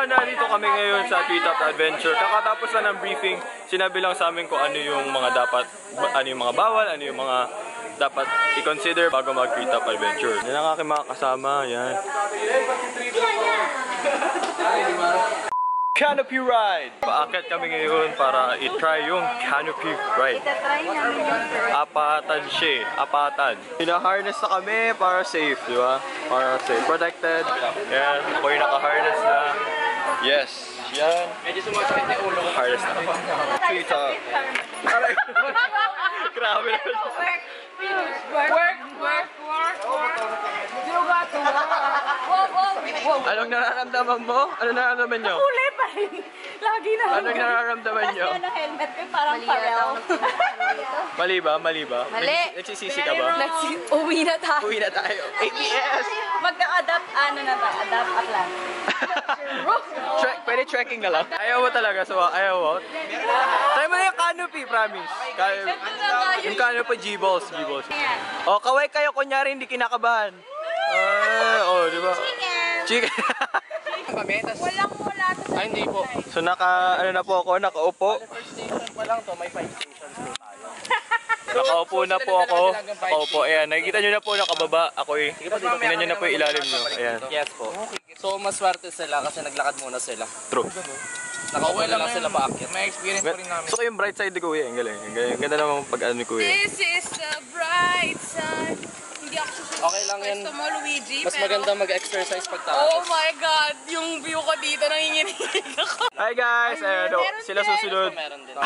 nandito kami ngayon sa Treetop Adventure. Kakatapos na ng briefing, sinabi lang sa amin kung ano yung mga dapat, ano yung mga bawal, ano yung mga dapat i-consider bago mag-Treetop Adventure. Yan ang aking mga kasama, yan. Canopy Ride! Paakit kami ngayon para i-try yung Canopy Ride. Itatry namin yung first. Apatan siya, apatan. Pina-harness na kami para safe, di ba? Para safe. Protected. Yan, ako yung naka-harness na. Yes, yan. Medyo sumasakit na ulo ko. Harness na. Treetop. Grabe na. Anong nararamdaman mo? Ano nararamdaman nyo? Kulay pa rin. Lagi na. Anong nararamdaman nyo? Kasi yung helmet ko parang parel. Mali ba? Mali ba? Mali. Nagsisisi ka ba? Uwi na tayo. Uwi na tayo. ABS! Mag-adapt, ano na ba? Adapt Atlas. Pwede trekking na lang. Ayaw mo talaga, so ayaw mo. Try mo na yung canopy, promise. Yung canopy, G-balls, G-balls. O, kaway kayo, kunyari hindi kinakabahan. Di ba? Chicken. Walang mula. Ay, hindi po. So ano na po ako, nakaupo. First station pa lang to, may 5 stations po tayo. Nakaupo na po ako. Nakaupo, ayan. Nakikita nyo na po nakababa. Ako eh. Tingnan nyo na po yung ilalim nyo. Ayan. Yes po. So, maswerte sila kasi naglakad muna sila. True. Nakaupo na lang sila paakyat. May experience po rin namin. So yung bright side ni Kuya, ang galing. Ang ganda naman pag-ano ni Kuya. This is the bright side. Hindi ako susunod. Okay lang yan. Gusto mo, Luigi, Mas pero... maganda mag-exercise pag Oh tapos. my God! Yung view ko dito, nanginginig ako. Hi guys! Ayan, sila susunod. Meron din.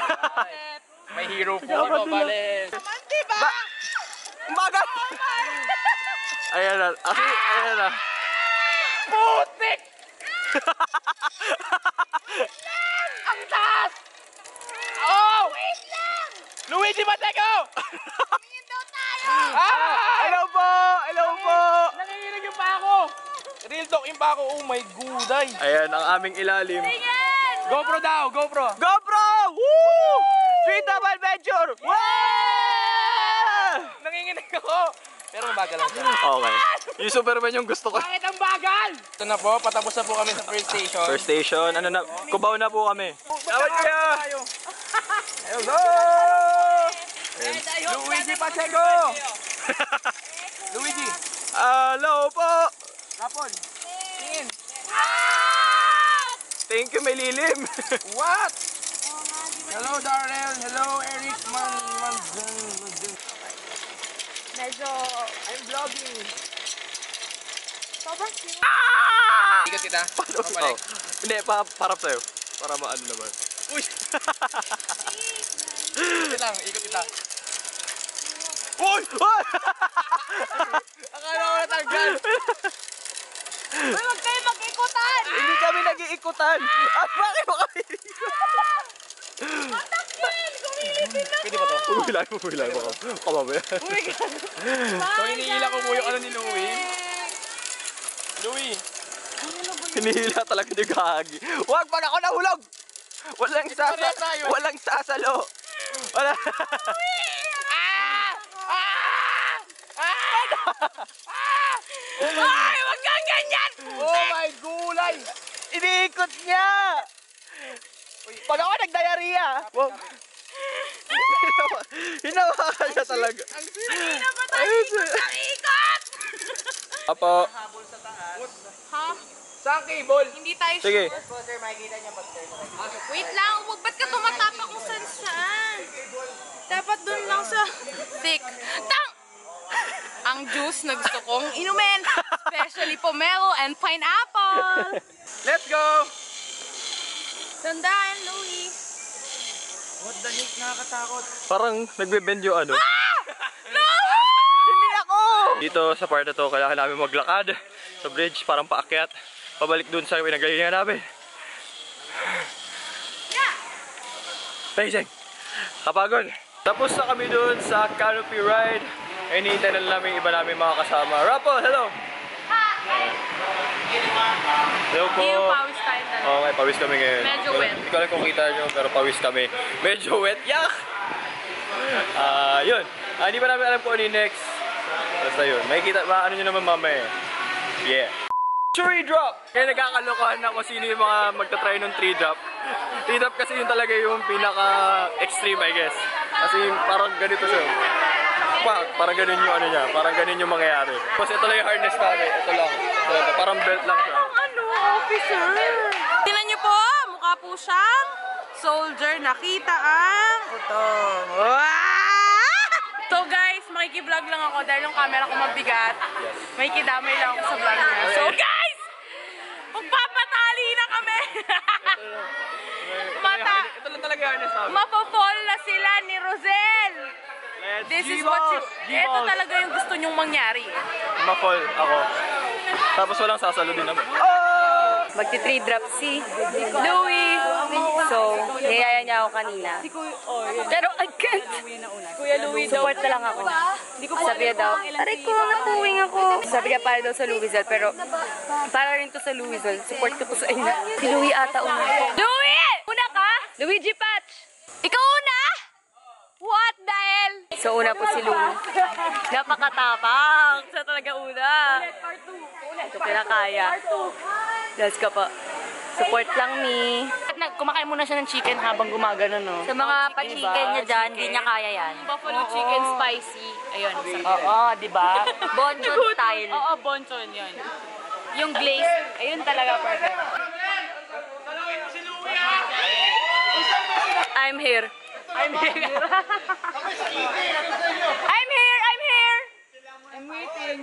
May hero po. Ano, bale. Diba? Umaga! Ayan na. Ayan na. Putik! Ang taas! Oh! Wait lang! Luigi Matego! Tingin daw tayo! Hello po! Hello po! Nanginginig yung pa ako! Real talk yung pa ako. Oh my guday! Ayan, ang aming ilalim. Tingin! GoPro daw! GoPro! GoPro! Woo! Treetop Adventure! Woo! Nanginginig ako! Pero mabagal lang siya. Okay. Yung Superman yung gusto ko. Bakit ang bagal? Ito na po, patapos na po kami sa first station. First station, ano na, kubaw na po kami. Tawad kuya! Hello! Luigi Pacheco! Luigi! Hello po! Kapon! Tingin! Thank you, may lilim. What? Hello Darrell! Hello Eric Medyo... I'm vlogging! Sobrang cute. Ikot kita? Oh. Hindi, parap sa'yo. Para maano naman. Uy! Ikot lang, ikot kita. Uy! Akala ko natanggal! Uy, huwag kayo mag-ikutan! Hindi kami nag-iikutan! Bakit mo kami Matakyan! Kumilipin na! Pwede ba to? Pumilay mo ka. Kamamaya. So hinihila ko po yung ano ni Louie. Louie! Hinihila talaga ni Gagi. Huwag pag ako nahulog! Walang sasalo! Wala! Ay, huwag kang ganyan! Oh my gulay! Iniikot niya! Pag ako nag-diarrhea! Wow! Hinawakan niya talaga. Hindi na ba tayo ikot? Apo. Ha? Saan cable? Hindi tayo Sige. Sir, makikita niya pa sir. Wait lang, huwag ba't ka tumatapak kung saan? Dapat dun lang sa thick. Ang juice na gusto kong inumin, especially pomelo and pineapple. Let's go! Tandaan, Louie. What the heck, nakakatakot. Parang nagbe-bend yung ano. No! Hindi ako! Dito sa part na to, kailangan namin maglakad sa bridge, parang paakyat. Pabalik dun sa pinagalingan namin. Amazing! Kapagod! Tapos na kami dun sa Canopy Ride. Hinihintay na lang namin iba namin mga kasama. Rapo, hello! Hello po! Hindi yung pawis tayo talaga. Okay, pawis kami ngayon. Medyo wet. Hindi ko alam kung kita nyo, pero pawis kami. Medyo wet. Yak! Yun. Hindi pa namin alam kung ano yung next. Basta yun. Makikita, ano nyo naman mamaya. Yeah. Tree drop! Kaya nagkakalokohan na kung sino yung mga magta-try ng tree drop. Tree drop kasi yun talaga yung pinaka-extreme, I guess. Kasi parang ganito siya. Parang ganun yung ano niya. Parang ganun yung mangyayari. Kasi ito lang yung harness namin. Ito lang. Parang belt lang siya. Ano, officer? Tingnan niyo po, mukha po siyang soldier. Nakita ang utong. So guys, makikiblog lang ako dahil yung camera ko mabigat. Makikidamay lang ako sa vlog niya. So guys, magpapatali na kami. Ito lang talaga yung harness namin. Mapapol na sila ni Rosel. This is what you... Ito talaga yung gusto nyong mangyari. Ma-fall ako. Tapos walang sasalo din naman. Magti-3 drop si Louie. So, niyaya niya ako kanina. Pero I can't. Kuya Louie, support na lang ako. Sabi niya daw, aray ko, napuwing ako. Sabi niya para daw sa Louisville, pero para rin to sa Louisville. Support ko to sa inyo. Si Louie ata una. Louie! Una ka? Luigi Patch! Ikaw una? What the hell? So una po si Louie. Napakatapang. Siya talaga una. Ito pinakaya. Let's go po. Support lang me. Kumakain muna siya ng chicken habang gumagano, no? Sa mga pa-chicken niya dyan, hindi niya kaya yan. Buffalo chicken spicy. Ayun. Oo, di ba? Bonchon style. Oo, bonchon yun. Yung glaze, ayun talaga perfect. I'm here. I'm here. I'm here! I'm here! I'm waiting.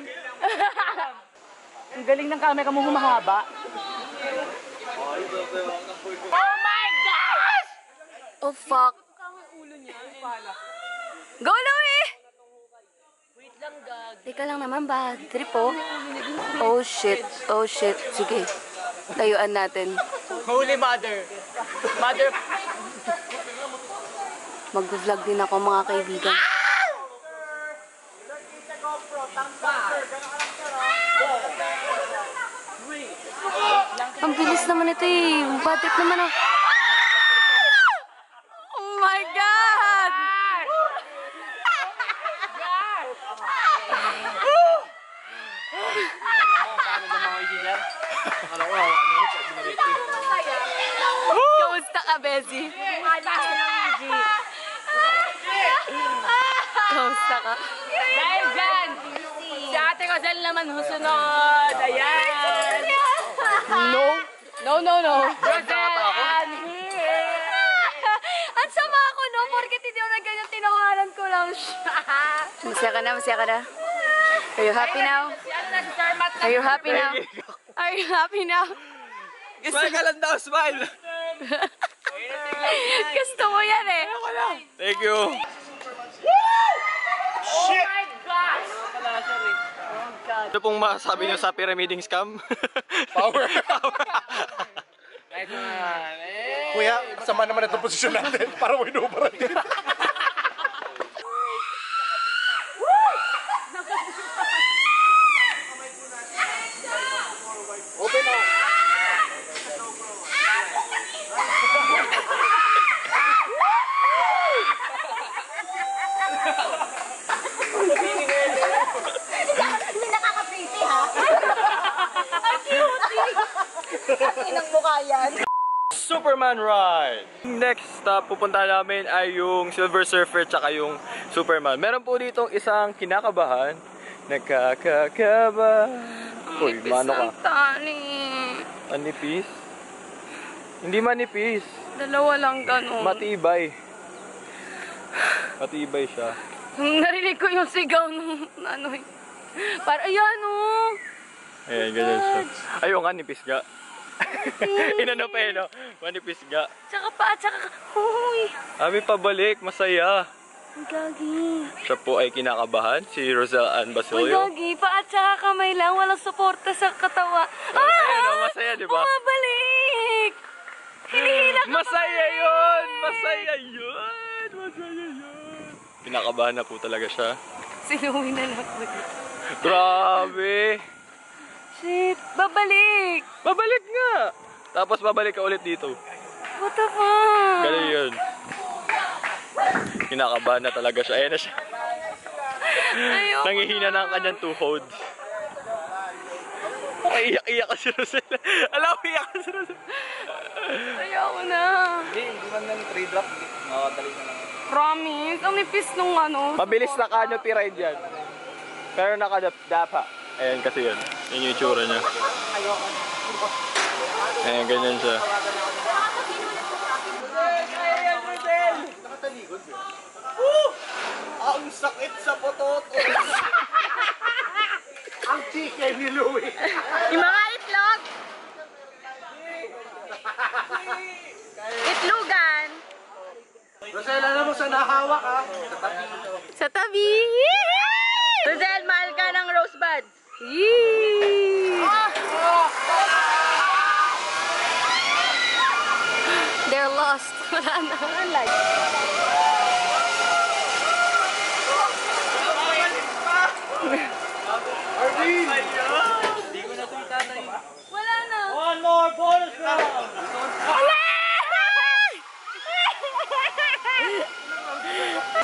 Ang galing ng camera mo humahaba. Oh my gosh! Oh fuck. Go Louie! Wait lang, gag. Teka lang naman ba? Trip oh. Oh shit. Oh shit. Sige. Layuan natin. Holy Mother. Mother. Mag-vlog din ako mga kaibigan. Ang bilis naman ito eh. Bad trip naman oh. Oh my God! Kamusta ka, Bessie? Kamusta ka? Dahil dyan, si Ate Rosel naman husunod. Ayan. No. Rosel, I'm here. Ang sama ako, no? Porket hindi ako na ganyan, tinawanan ko lang siya. Masaya ka na. Are you happy now? Si ano na, si Sarmat. Are you happy now? Are you happy now? Smile ka lang daw, smile! Gusto mo yan eh. Thank you! Oh my gosh! Ano pong masasabi niyo sa pyramiding scam? Power. Kuya, sama naman itong posisyon natin para mo inuubaran din. Open up. Nakaka-pretty ha? Ang cute! Ang inang mukha yan. Superman ride! Next stop pupunta namin ay yung Silver Surfer tsaka yung Superman. Meron po ditong isang kinakabahan. Nakakakaba. Uy, mano ka? Tali. Manipis? Hindi manipis. Dalawa lang ganun. Matibay. Matibay siya. Narinig ko yung sigaw nung ano eh. Para ayan oh. Ayan, ganyan siya. Ayun nga, nipis ga. Inano pa eh, no? Manipis ga. Tsaka huy. Ami pabalik, masaya. Ang gagi. Siya po ay kinakabahan, si Rosel Ann Ang Basilio. gagi. Paa at saka kamay lang. Walang suporta sa katawa. Ayun, oh, masaya, di ba? Bumabalik! Hinihila ka Masaya yun! Masaya yun! Masaya yun! Pinakabahan na po talaga siya. Sinuwi na lang po. Grabe! Shit! Babalik! Babalik nga! Tapos babalik ka ulit dito. What the fuck? Ganun yun. Kinakabahan na talaga siya. Ayan na siya. Ayoko. Nangihina na ang kanyang tuhod. Ay, iyak-iyak ka si Rosel. Alam mo, iyak ka si Rosel. Ayoko na. Hindi man ng 3 drop. Makakadali na lang. Promise. Ang nipis nung ano. Mabilis na canopy ride yan. Pero nakadapa. Ayan kasi yun. Yun yung itsura niya. Ayan, ganyan siya. Ang sakit sa potot! Ang chicken ni Louie! Yung mga itlog. Itlogan. Rosel, alam mo sa nahawak ha? Sa tabi. Rosel, mahal ka ng rosebud. Yee! They're lost. Wala na. Arvin! Wala na. One more bonus round!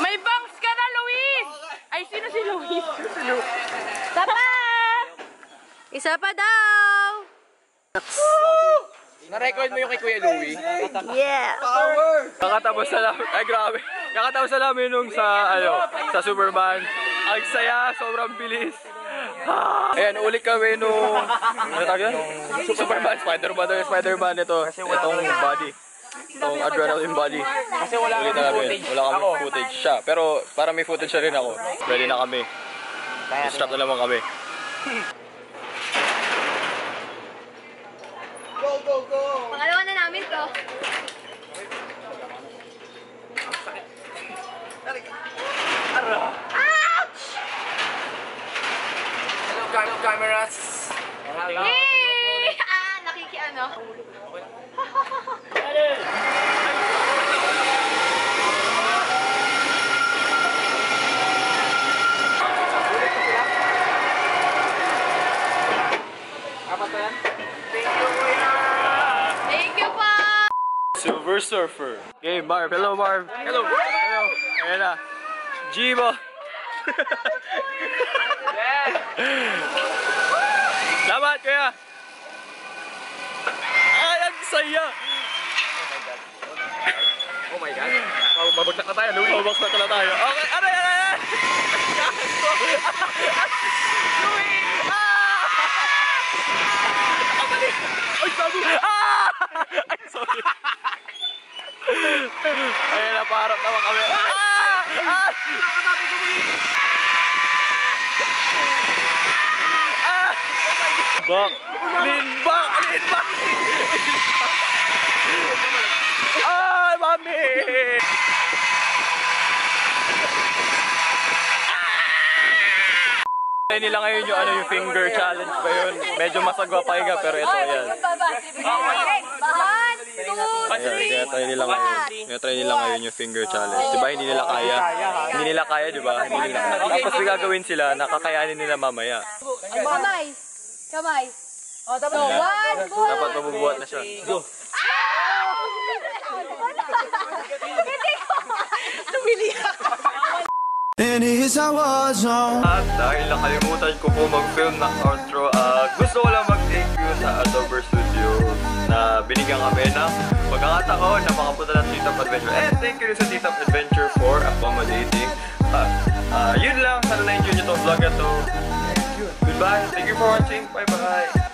May bangs ka na, Luis! Ay, sino si Luis? Isa pa! Isa pa daw! Na-record mo yung kay Kuya Louie? Yeah! Kakatapos na namin, ay grabe. Kakatapos na namin nung sa Superman. Ang saya, sobrang bilis. Ayan, ulit kami nung, ano tawag yan? Superman, Spider-Man ito. Itong body. Itong adrenaline body. Kasi wala Ulit na kami. Wala kami footage siya. Pero para may footage na rin ako. Ready na kami. Strap na naman kami. Pangalawa na namin to. Hello cameras! Yay! Nakikiano. Apat ba yan? Thank you po! Silver Surfer. Okay, Marv. Hello, Marv. Hello. Hello. Ayan na. Jibo. Salamat, kuya. Ay, ang saya. Oh my God. Babagsak na tayo, Louie. Babaksak na tayo. Okay, aray, aray, aray. Louie! Ang mali. Ay, sabi. Ay, sorry. Ayan, napaharap naman kami. Bak! Lin bak! Lin bak! Ay, mami! Nila ngayon yung finger challenge ba yun? Medyo masagwa pa higa pero ito yan. Ayan, tinatry nila ngayon yung finger challenge. Diba hindi nila kaya? Hindi nila kaya, diba? Hindi nila kaya. Tapos may gagawin sila, nakakayanin nila mamaya. Kamay! Kamay! O, tapos one, two! Dapat mabubuhat na siya. Go! Hindi ko! Tumili ako! And here's I was on. At dahil nakalimutan ko po mag-film ng outro, gusto ko lang mag-thank you sa Adobe Studio na binigyan kami ng pagkakataon na makapunta ng Titap Adventure. And thank you rin sa Titap Adventure for accommodating us. Yun lang, sana na-enjoy nyo itong vlog na to. Goodbye, thank you for watching, bye-bye!